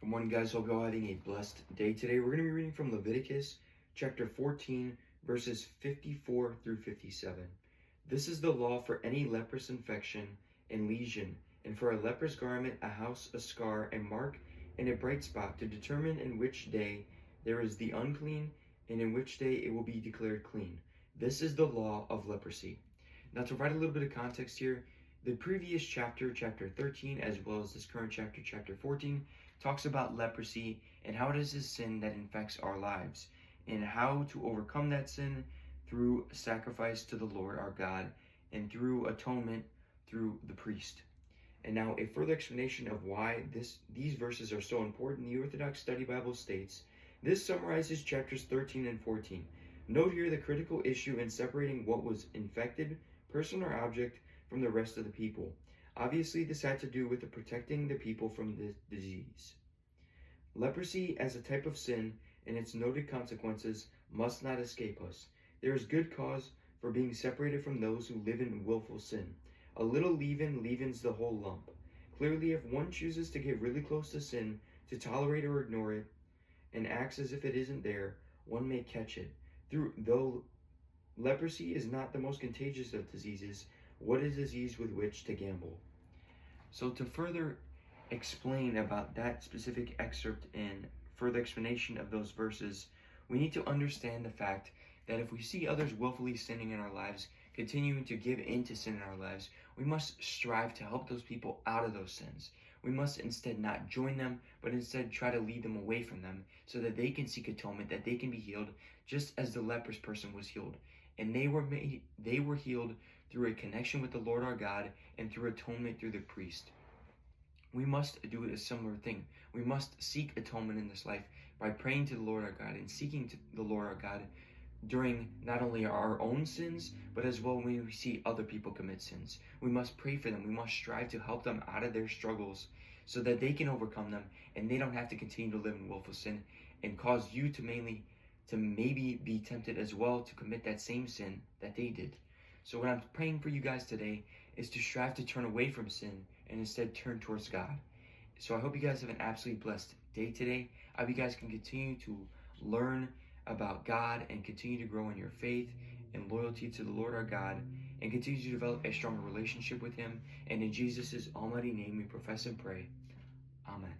Good morning, guys. Hope you're all having a blessed day today. We're going to be reading from Leviticus chapter 14, verses 54 through 57. This is the law for any leprous infection and lesion, and for a leprous garment, a house, a scar, a mark, and a bright spot, to determine in which day there is the unclean, and in which day it will be declared clean. This is the law of leprosy. Now, to provide a little bit of context here, the previous chapter, chapter 13, as well as this current chapter, chapter 14, talks about leprosy and how it is a sin that infects our lives, and how to overcome that sin through sacrifice to the Lord our God and through atonement through the priest. And now a further explanation of why these verses are so important, the Orthodox Study Bible states, this summarizes chapters 13 and 14. Note here the critical issue in separating what was infected, person or object, from the rest of the people. Obviously, this had to do with protecting the people from the disease. Leprosy as a type of sin and its noted consequences must not escape us. There is good cause for being separated from those who live in willful sin. A little leaven leavens the whole lump. Clearly, if one chooses to get really close to sin, to tolerate or ignore it, and acts as if it isn't there, one may catch it. Though leprosy is not the most contagious of diseases, what is disease with which to gamble? So to further explain about that specific excerpt and further explanation of those verses, we need to understand the fact that if we see others willfully sinning in our lives, continuing to give in to sin in our lives, we must strive to help those people out of those sins. We must instead not join them, but instead try to lead them away from them so that they can seek atonement, that they can be healed, just as the leprous person was healed. And they were healed through a connection with the Lord our God and through atonement through the priest. We must do a similar thing. We must seek atonement in this life by praying to the Lord our God and seeking to the Lord our God during not only our own sins, but as well when we see other people commit sins. We must pray for them. We must strive to help them out of their struggles so that they can overcome them and they don't have to continue to live in willful sin and cause you to maybe be tempted as well to commit that same sin that they did. So what I'm praying for you guys today is to strive to turn away from sin and instead turn towards God. So I hope you guys have an absolutely blessed day today. I hope you guys can continue to learn about God and continue to grow in your faith and loyalty to the Lord our God and continue to develop a stronger relationship with Him. And in Jesus' almighty name we profess and pray. Amen.